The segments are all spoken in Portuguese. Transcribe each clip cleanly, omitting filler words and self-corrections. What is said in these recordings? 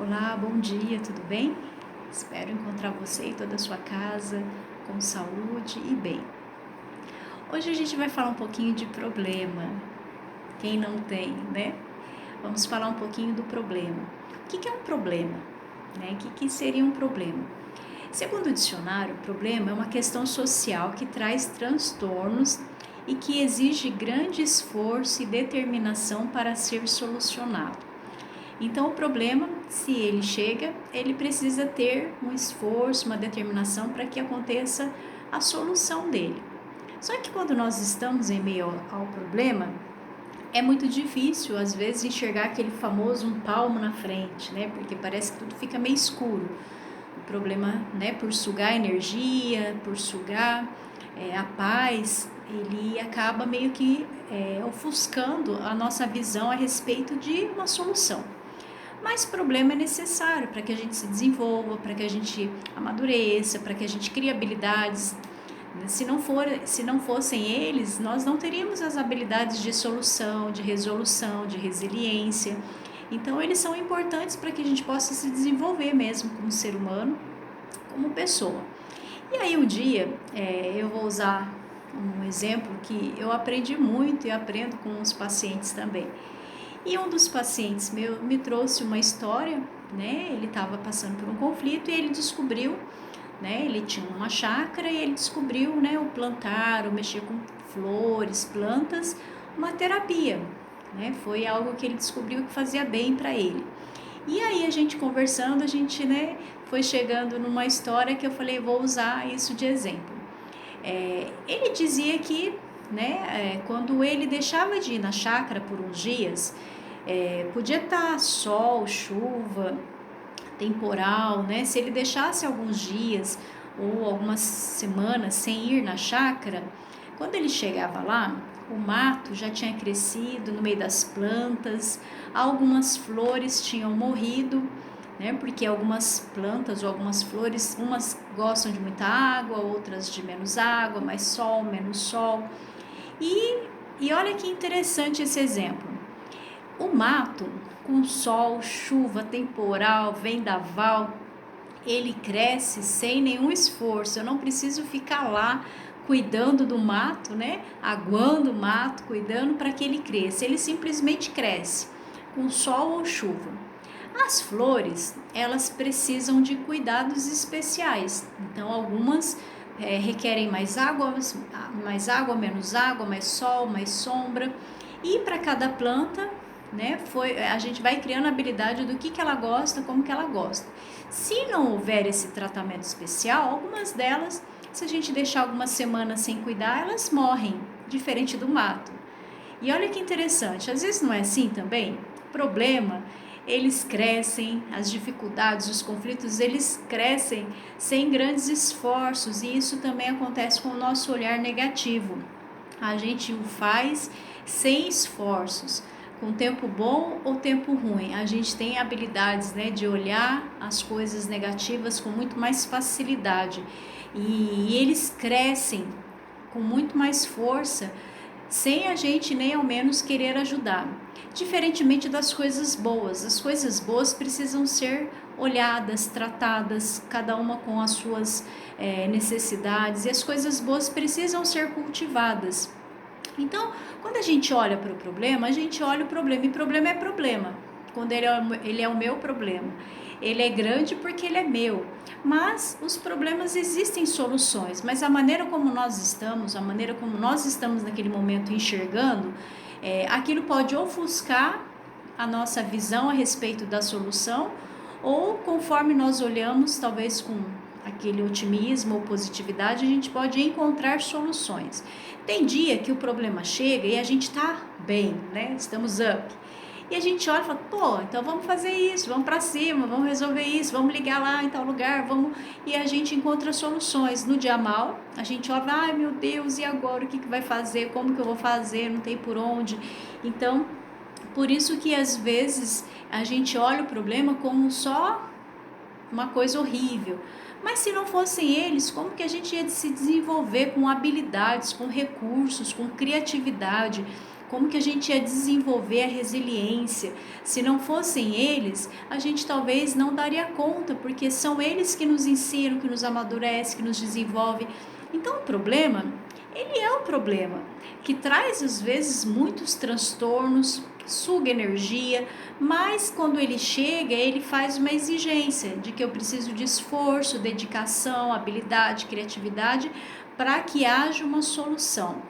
Olá, bom dia, tudo bem? Espero encontrar você e toda a sua casa com saúde e bem. Hoje a gente vai falar um pouquinho de problema. Quem não tem, né? Vamos falar um pouquinho do problema. O que é um problema? O que seria um problema? Segundo o dicionário, problema é uma questão social que traz transtornos e que exige grande esforço e determinação para ser solucionado. Então, o problema, se ele chega, ele precisa ter um esforço, uma determinação para que aconteça a solução dele. Só que quando nós estamos em meio ao problema, é muito difícil, às vezes, enxergar aquele famoso um palmo na frente, né? Porque parece que tudo fica meio escuro. O problema, né, por sugar energia, por sugar a paz, ele acaba meio que ofuscando a nossa visão a respeito de uma solução. Mas problema é necessário para que a gente se desenvolva, para que a gente amadureça, para que a gente crie habilidades. Se não fossem eles, nós não teríamos as habilidades de solução, de resolução, de resiliência. Então, eles são importantes para que a gente possa se desenvolver mesmo como ser humano, como pessoa. E aí, um dia, eu vou usar um exemplo que eu aprendi muito e aprendo com os pacientes também. E um dos pacientes meu me trouxe uma história, né? Ele estava passando por um conflito e ele descobriu, né? Ele tinha uma chácara e ele descobriu, né? O plantar, o mexer com flores, plantas, uma terapia, né? Foi algo que ele descobriu que fazia bem para ele. E aí a gente conversando, a gente, né? Foi chegando numa história que eu falei, vou usar isso de exemplo. Ele dizia que, né? Quando ele deixava de ir na chácara por uns dias, podia estar sol, chuva, temporal, né? Se ele deixasse alguns dias ou algumas semanas sem ir na chácara, quando ele chegava lá, o mato já tinha crescido no meio das plantas, algumas flores tinham morrido, né? Porque algumas plantas ou algumas flores, umas gostam de muita água, outras de menos água, mais sol, menos sol. E olha que interessante esse exemplo. O mato, com sol, chuva, temporal, vendaval, ele cresce sem nenhum esforço. Eu não preciso ficar lá cuidando do mato, né? Aguando o mato, cuidando para que ele cresça. Ele simplesmente cresce, com sol ou chuva. As flores, elas precisam de cuidados especiais. Então, algumas requerem mais água, menos água, mais sol, mais sombra. E para cada planta, né, a gente vai criando a habilidade do que ela gosta, como que ela gosta. Se não houver esse tratamento especial, algumas delas, se a gente deixar algumas semanas sem cuidar, elas morrem, diferente do mato. E olha que interessante, às vezes não é assim também? O problema, eles crescem, as dificuldades, os conflitos, eles crescem sem grandes esforços, e isso também acontece com o nosso olhar negativo. A gente o faz sem esforços, com tempo bom ou tempo ruim. A gente tem habilidades, né, de olhar as coisas negativas com muito mais facilidade, e eles crescem com muito mais força, sem a gente nem ao menos querer ajudar. Diferentemente das coisas boas, as coisas boas precisam ser olhadas, tratadas, cada uma com as suas necessidades, e as coisas boas precisam ser cultivadas. Então, quando a gente olha para o problema, a gente olha o problema, e problema é problema, quando ele é o meu problema. Ele é grande porque ele é meu, mas os problemas existem soluções, mas a maneira como nós estamos naquele momento enxergando, aquilo pode ofuscar a nossa visão a respeito da solução, ou conforme nós olhamos, talvez com aquele otimismo ou positividade, a gente pode encontrar soluções. Tem dia que o problema chega e a gente tá bem, né? Estamos up. E a gente olha e fala, pô, então vamos fazer isso, vamos para cima, vamos resolver isso, vamos ligar lá em tal lugar, vamos... E a gente encontra soluções. No dia mal, a gente olha, ai meu Deus, e agora? O que vai fazer? Como que eu vou fazer? Não tem por onde. Então, por isso que às vezes a gente olha o problema como só uma coisa horrível. Mas se não fossem eles, como que a gente ia se desenvolver com habilidades, com recursos, com criatividade, como que a gente ia desenvolver a resiliência. Se não fossem eles, a gente talvez não daria conta, porque são eles que nos ensinam, que nos amadurecem, que nos desenvolvem. Então o problema, ele é um problema que traz às vezes muitos transtornos, suga energia, mas quando ele chega, ele faz uma exigência de que eu preciso de esforço, dedicação, habilidade, criatividade para que haja uma solução.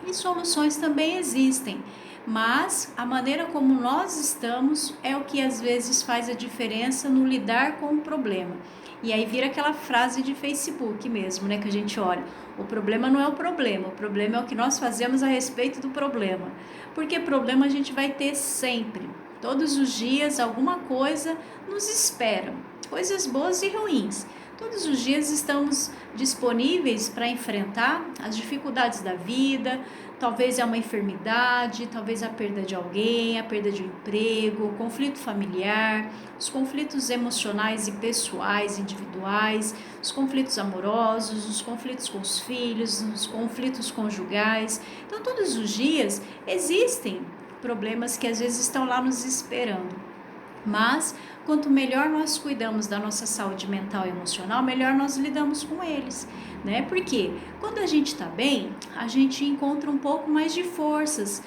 E soluções também existem, mas a maneira como nós estamos é o que às vezes faz a diferença no lidar com o problema. E aí vira aquela frase de Facebook mesmo, né, que a gente olha. O problema não é o problema é o que nós fazemos a respeito do problema. Porque problema a gente vai ter sempre. Todos os dias alguma coisa nos espera, coisas boas e ruins. Todos os dias estamos disponíveis para enfrentar as dificuldades da vida, talvez é uma enfermidade, talvez a perda de alguém, a perda de um emprego, o conflito familiar, os conflitos emocionais e pessoais, individuais, os conflitos amorosos, os conflitos com os filhos, os conflitos conjugais. Então, todos os dias existem problemas que às vezes estão lá nos esperando. Mas, quanto melhor nós cuidamos da nossa saúde mental e emocional, melhor nós lidamos com eles, né? Porque quando a gente está bem, a gente encontra um pouco mais de forças.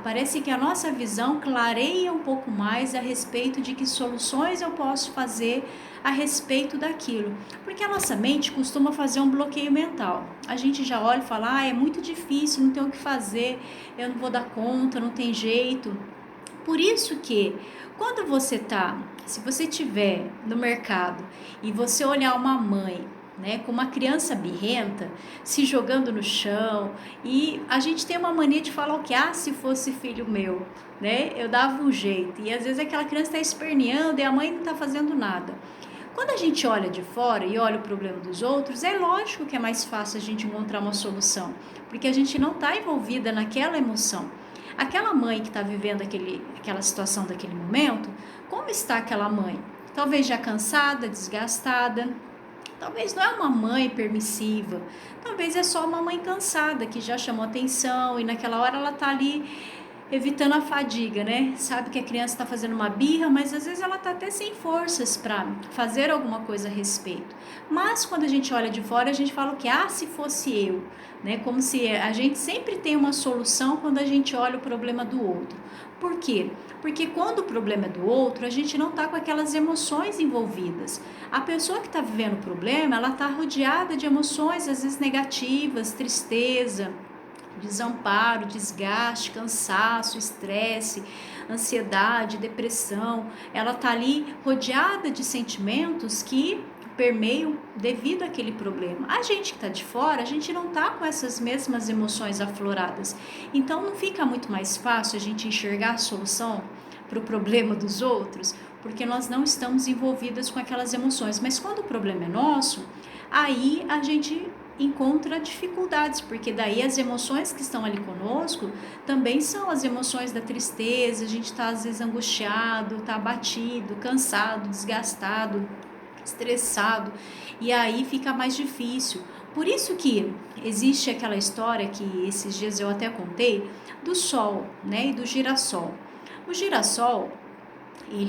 Parece que a nossa visão clareia um pouco mais a respeito de que soluções eu posso fazer a respeito daquilo. Porque a nossa mente costuma fazer um bloqueio mental. A gente já olha e fala, é muito difícil, não tenho o que fazer, eu não vou dar conta, não tem jeito. Por isso que, quando se você estiver no mercado e você olhar uma mãe, né, com uma criança birrenta, se jogando no chão, e a gente tem uma mania de falar o que? Se fosse filho meu, né, eu dava um jeito. E às vezes aquela criança está esperneando e a mãe não está fazendo nada. Quando a gente olha de fora e olha o problema dos outros, é lógico que é mais fácil a gente encontrar uma solução, porque a gente não está envolvida naquela emoção. Aquela mãe que está vivendo aquela situação daquele momento, como está aquela mãe? Talvez já cansada, desgastada, talvez não é uma mãe permissiva, talvez é só uma mãe cansada que já chamou atenção e naquela hora ela está ali evitando a fadiga, né? Sabe que a criança está fazendo uma birra, mas às vezes ela está até sem forças para fazer alguma coisa a respeito. Mas quando a gente olha de fora, a gente fala o que? Se fosse eu, né? Como se a gente sempre tem uma solução quando a gente olha o problema do outro. Por quê? Porque quando o problema é do outro, a gente não está com aquelas emoções envolvidas. A pessoa que está vivendo o problema, ela está rodeada de emoções, às vezes negativas, tristeza, desamparo, desgaste, cansaço, estresse, ansiedade, depressão. Ela está ali rodeada de sentimentos que permeiam devido àquele problema. A gente que está de fora, a gente não está com essas mesmas emoções afloradas. Então não fica muito mais fácil a gente enxergar a solução para o problema dos outros, porque nós não estamos envolvidas com aquelas emoções. Mas quando o problema é nosso, aí a gente encontra dificuldades, porque daí as emoções que estão ali conosco também são as emoções da tristeza, a gente está às vezes angustiado, está abatido, cansado, desgastado, estressado, e aí fica mais difícil. Por isso que existe aquela história que esses dias eu até contei, do sol, né, e do girassol. O girassol,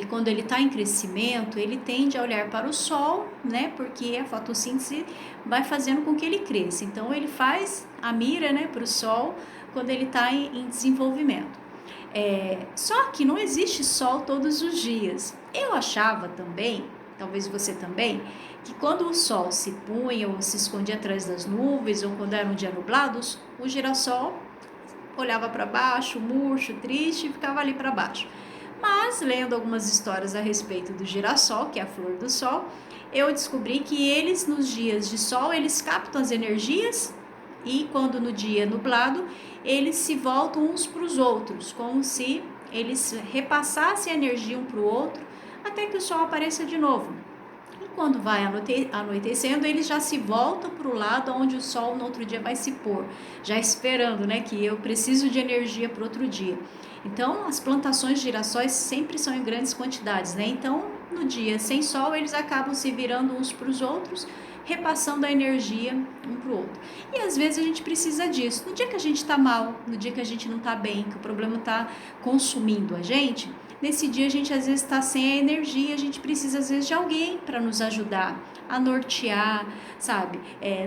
quando ele está em crescimento, ele tende a olhar para o sol, né? Porque a fotossíntese vai fazendo com que ele cresça. Então, ele faz a mira, né, para o sol quando ele está em desenvolvimento. Só que não existe sol todos os dias. Eu achava também, talvez você também, que quando o sol se punha ou se escondia atrás das nuvens, ou quando era um dia nublado, o girassol olhava para baixo, murcho, triste, e ficava ali para baixo. Mas, lendo algumas histórias a respeito do girassol, que é a flor do sol, eu descobri que eles, nos dias de sol, eles captam as energias e, quando no dia nublado, eles se voltam uns para os outros, como se eles repassassem a energia um para o outro, até que o sol apareça de novo. E quando vai anoitecendo, eles já se voltam para o lado onde o sol no outro dia vai se pôr, já esperando, né, que eu preciso de energia para outro dia. Então, as plantações de girassóis sempre são em grandes quantidades, né? Então, no dia sem sol, eles acabam se virando uns para os outros, repassando a energia um para o outro. E às vezes a gente precisa disso. No dia que a gente está mal, no dia que a gente não está bem, que o problema está consumindo a gente, nesse dia a gente às vezes está sem a energia, a gente precisa às vezes de alguém para nos ajudar a nortear, sabe?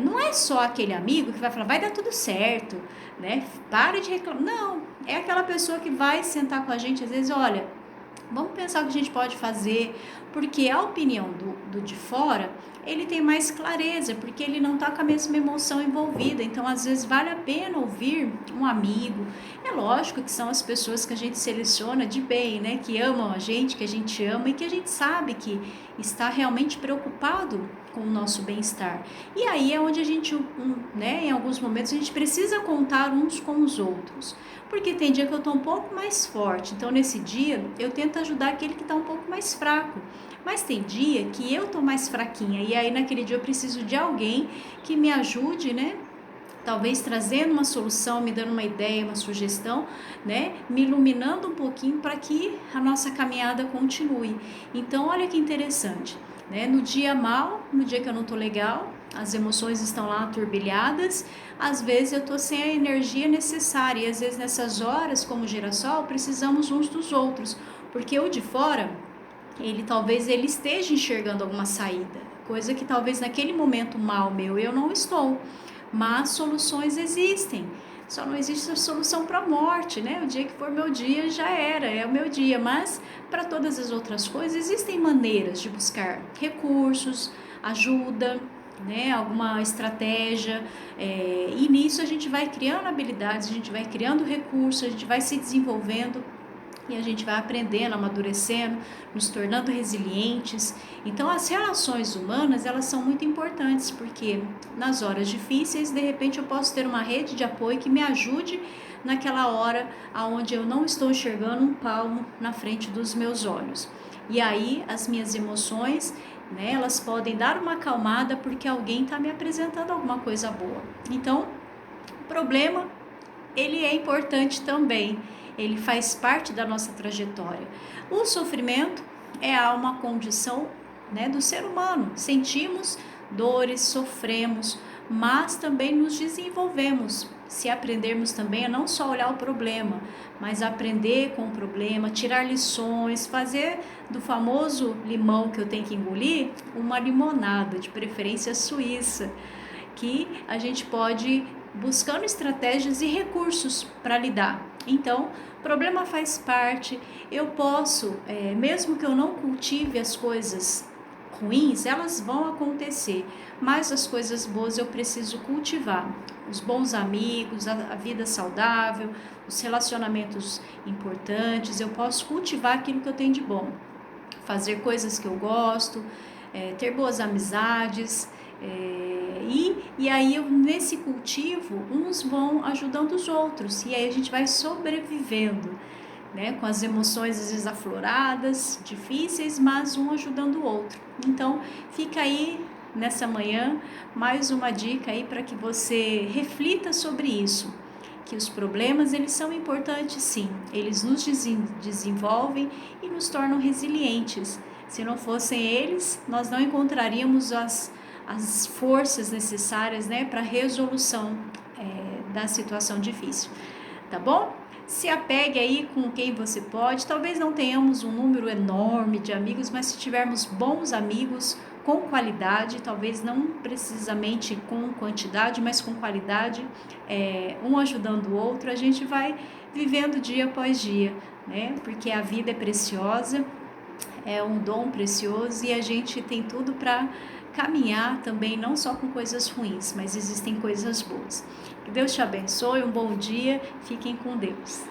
Não é só aquele amigo que vai falar, vai dar tudo certo, né? Para de reclamar. Não, é aquela pessoa que vai sentar com a gente, às vezes, olha, vamos pensar o que a gente pode fazer, porque a opinião do de fora, ele tem mais clareza, porque ele não está com a mesma emoção envolvida, então às vezes vale a pena ouvir um amigo. É lógico que são as pessoas que a gente seleciona de bem, né, que amam a gente, que a gente ama e que a gente sabe que está realmente preocupado com o nosso bem-estar. E aí é onde a gente, né, em alguns momentos a gente precisa contar uns com os outros, porque tem dia que eu estou um pouco mais forte, então nesse dia eu tento ajudar aquele que está um pouco mais fraco, mas tem dia que eu estou mais fraquinha, e aí naquele dia eu preciso de alguém que me ajude, né, talvez trazendo uma solução, me dando uma ideia, uma sugestão, né, me iluminando um pouquinho para que a nossa caminhada continue. Então olha que interessante, né, no dia mal, no dia que eu não estou legal, as emoções estão lá turbilhadas, às vezes eu estou sem a energia necessária, e às vezes nessas horas, como girassol, precisamos uns dos outros, porque o de fora, talvez ele esteja enxergando alguma saída, coisa que talvez naquele momento mal meu eu não estou, mas soluções existem. Só não existe solução para a morte, né? O dia que for meu dia já era, é o meu dia, mas para todas as outras coisas existem maneiras de buscar recursos, ajuda, né? Alguma estratégia, e nisso a gente vai criando habilidades, a gente vai criando recursos, a gente vai se desenvolvendo e a gente vai aprendendo, amadurecendo, nos tornando resilientes. Então as relações humanas, elas são muito importantes, porque nas horas difíceis, de repente eu posso ter uma rede de apoio que me ajude naquela hora onde eu não estou enxergando um palmo na frente dos meus olhos. E aí as minhas emoções, né, elas podem dar uma acalmada porque alguém está me apresentando alguma coisa boa. Então, o problema, ele é importante também, ele faz parte da nossa trajetória. O sofrimento é uma condição, né, do ser humano. Sentimos dores, sofremos, mas também nos desenvolvemos. Se aprendermos também a não só olhar o problema, mas aprender com o problema, tirar lições, fazer do famoso limão que eu tenho que engolir uma limonada, de preferência suíça, que a gente pode buscando estratégias e recursos para lidar. Então, problema faz parte, eu posso, mesmo que eu não cultive as coisas ruins, elas vão acontecer, mas as coisas boas eu preciso cultivar. Os bons amigos, a vida saudável, os relacionamentos importantes, eu posso cultivar aquilo que eu tenho de bom, fazer coisas que eu gosto, ter boas amizades, e aí nesse cultivo uns vão ajudando os outros e aí a gente vai sobrevivendo, né, com as emoções às vezes afloradas, difíceis, mas um ajudando o outro. Então fica aí nessa manhã mais uma dica aí para que você reflita sobre isso, que os problemas eles são importantes sim, eles nos desenvolvem e nos tornam resilientes. Se não fossem eles, nós não encontraríamos as forças necessárias, né, para a resolução da situação difícil, tá bom? Se apegue aí com quem você pode, talvez não tenhamos um número enorme de amigos, mas se tivermos bons amigos com qualidade, talvez não precisamente com quantidade, mas com qualidade, um ajudando o outro, a gente vai vivendo dia após dia, né, porque a vida é preciosa, é um dom precioso e a gente tem tudo para caminhar também, não só com coisas ruins, mas existem coisas boas. Que Deus te abençoe, um bom dia, fiquem com Deus.